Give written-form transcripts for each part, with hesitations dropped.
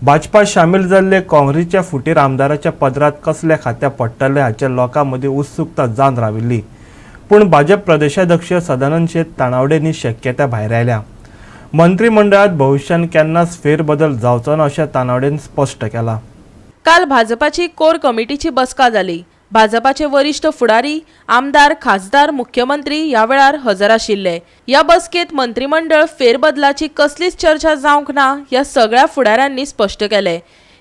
भाजपात शामील जाल्ले काँग्रेसच्या फुटीर आमदाराच्या पदरात कसल्या खात्या पडटले हाचे लोकांमध्ये उत्सुकता जावन राविल्ली। पूण भाजप प्रदेशाध्यक्ष सदानंद शेट तानावडेंनी शक्यता भायर आयल्या। मंत्रिमंडळात भविष्यान केन्नाच फेरबदल जावचो ना अशें तानावडेन स्पश्ट केला। काल भाजपाची कोर कमिटीची बसका जाली। भाजपाचे वरिष्ठ फुडारी, आमदार, खासदार, मुख्यमंत्री ह्या वेळार हजर आशिल्ले। या बसकेत मंत्रिमंडळ फेरबदलाची कसलीच चर्चा जावंक ना या सगळ्या फुडाऱ्यांनी स्पष्ट केले।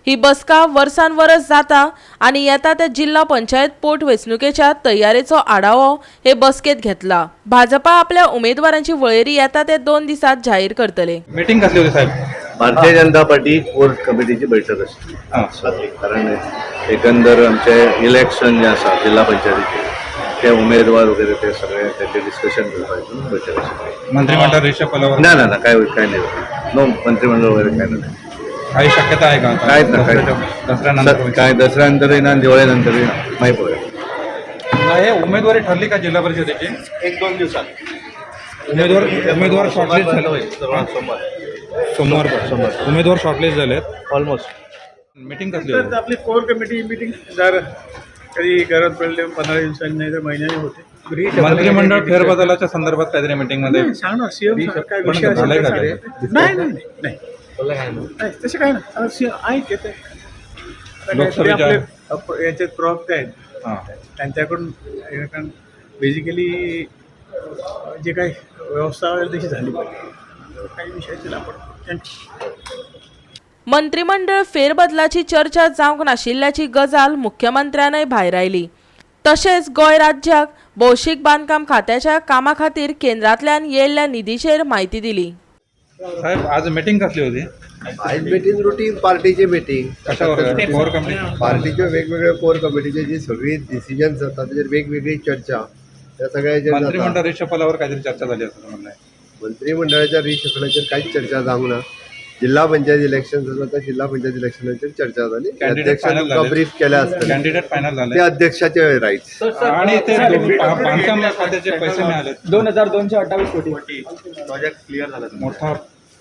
ही बसका वर्सान वरस जाता आणि येता ते जिल्हा पंचायत पोटवेंचणुकेच्या तयारेचो आढावो हे बसकेत घेतला। भाजपा आपल्या उमेदवारांची वळेरी येता ते 2 दिसात जाहीर करतले। मीटिंग कसली होती साहेब? भारतीय जनता पार्टी कोर कमिटीची बैठक आसली, कारण एकंदर आमचे इलेक्शन जे आसा जिल्हा पंचायतीचे ते उमेदवार वगैरे ते सगळे त्याचे डिस्कशन करपाचें बैठक आसली। मंत्रिमंडळ रिशफल ना ना ना काय नाही, नो मंत्रिमंडळ वगैरे काय नाही। काही शक्यता आहे का? काहीच ना, दसऱ्यानंतर काय दसऱ्यानंतरही ना दिवाळीनंतरही ना माहिती पडेल। हे उमेदवारी ठरली का जिल्हा परिषदेची? 1-2 दिवसात उमेदवार शॉर्टलिस्ट झाले सोमवार उमेदवार शॉर्टलिस्ट झालेत ऑलमोस्ट। मीटिंग कसली होती? आपली कोर कमिटी मीटिंग जर कधी गरज पडले 15 दिवसांनी नाही तर महिन्याने होते। मंत्रिमंडळ फेरबदलाच्या संदर्भात काहीतरी मीटिंग मध्ये सांग ना, सीएम काय विषय पण झालंय का असेल ते? तर नाही नाही नाही नाही तसं काय ना, आहेत येते लोकसभेच्या याच्यात प्रवक्ते आहेत, हां त्यांच्याकडून बेसिकली जे काही व्यवस्था वगैरे तशी झाली पाहिजे, काही विषयातील आपण मंत्रिमंडळ फेरबदलाची चर्चा जावंक नाशिल्ल्याची गजाल मुख्यमंत्र्यानय भायर आयली। तशेंच गोंय राज्याक भौशीक बांदकाम खात्याच्या कामा खातीर केंद्रांतल्यान येयल्ल्या निधीचेर माहिती दिली। साहेब आज मीटिंग कसली होती? आज मीटिंग रुटीन पार्टीची मीटिंग कशावर? कोर कमिटी पार्टीच्या वेगवेगळ्या कोर कमिटीचे जी सगळी डिसिजन्स जातात त्याचेर वेगवेगळी चर्चा त्या सगळ्याचेर जाता। मंत्रिमंडळ रिशफलावर काहीतरी चर्चा झाली असं म्हणणं आहे। मंत्रिमंडळाच्या रिशफलाचेर कांयच चर्चा जावंक ना। जिल्हा पंचायत इलेक्शन जाता, जिल्हा पंचायत इलेक्शनाचेर चर्चा जाली। अध्यक्षांनी तुमकां ब्रीफ केल्या असतलें, कॅन्डिडेट फायनल झाले ते अध्यक्षाचे राईट्स आणि ते बांधकाम खात्याचे पैसे मिळाले 2228 कोटी प्रोजेक्ट क्लियर झाला। मोठा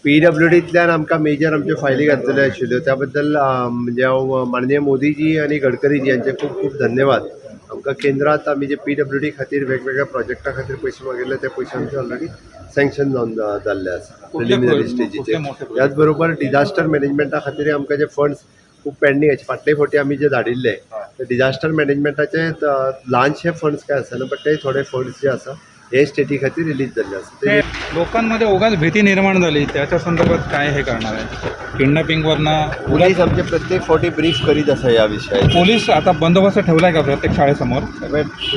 PWDंतल्यान आमकां मेजर आमच्यो फायली घातलेल्यो आशिल्ल्यो, त्या बद्दल म्हणजे हांव माननीय मोदीजी आनी गडकरीजी यांचे खूब खूब धन्यवाद। आमकां केंद्रांत आमी जे PWD खातीर वेगवेगळ्या प्रोजेक्टा खातीर पयशे मागिल्ले ते पयशे आमचे ऑलरेडी सँक्शन जावन जाल्ले आसा प्रिलिमिनरी स्टेजीचेर। त्याच बरोबर डिजास्टर मॅनेजमेंटा खातीर आमकां जे फंड्स खूब पेंडींग आसा, फाटले फावटी आमी जे धाडिल्ले ते डिजास्टर मॅनेजमेंटाचे ल्हानशे फंड्स काय आसना, बट ते थोडे फंड्स जे आसा हे स्टेटी खातीर रिलीज जाल्ले आसा। लोकांमध्ये उगाच भीती निर्माण झाली, त्याच्या संदर्भात काय हे करणार आहे? किडनॅपिंगवरनं पोलीस आमचे प्रत्येक फावटी ब्रीफ करीत आसा ह्या विशयाचेर। पोलीस आता बंदोबस्त ठेवलाय का प्रत्येक शाळेसमोर?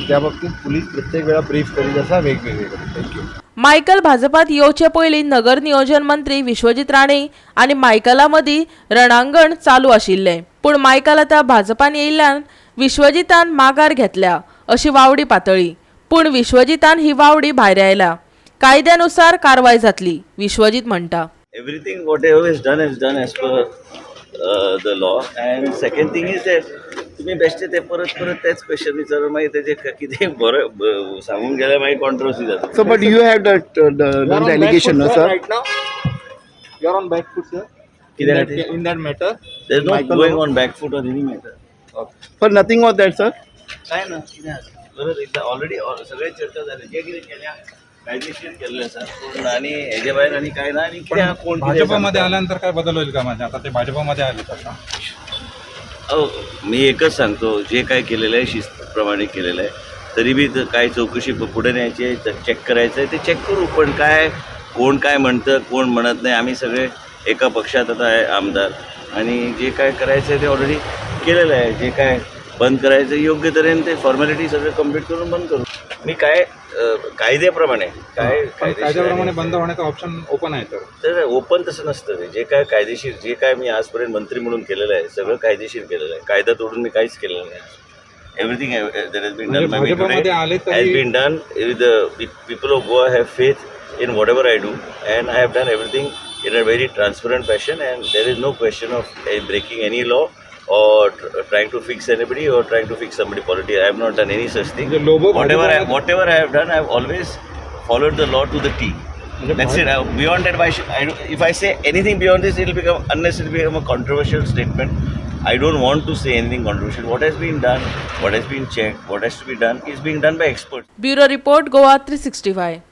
त्या बाबतीत पोलीस प्रत्येक वेळा ब्रीफ करीत आसा वेगवेगळे। थँक्यू। मायकल भाजपात येवचे पयलीं नगर नियोजन मंत्री विश्वजीत राणे आणि मायकला मदीं रणांगण चालू आशिल्लें, पूण मायकल आतां भाजपान येयल्ल्यान विश्वजितान माघार घेतल्या अशी वावडी पातळी। पूण विश्वजितान ही वावडी भायर आयल्या। कायद्यानुसार कारवाय जातली, विश्वजित म्हणटा। Everything whatever is done as per the law. And second thing is that तुम्ही बेश्टे ते परत तेच क्वेश्चन विचारून मागीर तेजे कितें बरें सांगून गेल्यार मागीर कॉन्ट्रोवर्सी जाता। So, but you have done the allegation, no, sir? right now you're on back foot, sir, in that matter. There is no going on back foot on any matter. For nothing of that, sir. काय ना बरं एकदा already सगळे चर्चा झाली, जे कितें केल्या कायदेशीर केल्लें आसा, पूण आनी हेजे भायर आनी काय ना। आनी कित्याक कोण भाजपमध्ये आल्यानंतर काय बदल होईल का? माझ्या आता ते भाजपमध्ये आले आता मी एकच सांगतो, जे काय केलेलं आहे शिस्तप्रमाणे केलेलं आहे, तरी बी काय चौकशी पुढे न्यायची आहे, चेक करायचं आहे, ते चेक करू। पण काय कोण काय म्हणतं कोण म्हणत नाही, आम्ही सगळे एका पक्षात आता आहे आमदार, आणि जे काय करायचं आहे ते ऑलरेडी केलेलं आहे। जे काय बंद करायचं योग्य तऱ्हेने ते फॉर्मॅलिटी सगळं कम्प्लीट करून बंद करू। मी काय कायद्याप्रमाणे कायद्याप्रमाणे बंद होण्याचा ऑप्शन ओपन आहे तर ओपन तसं नसतं ते। जे काय कायदेशीर, जे काय मी आजपर्यंत मंत्री म्हणून केलेलं आहे सगळं कायदेशीर केलेलं आहे। कायदा तोडून मी काहीच केलेलं नाही। Everything that has been done by me today has been done with the people of Goa have faith in whatever I do, and I have done everything in a very transparent fashion, and there is no question of breaking any law or trying to fix anybody or trying to fix somebody politically. I have not done any such thing. Whatever I have done, I have always followed the law to the T. That's it. Beyond that, why should I? If I say anything beyond this, it will become unnecessary, become a controversial statement. I don't want to say anything controversial. What has been done, what has been checked, what has to be done is being done by experts. Bureau report Goa 365.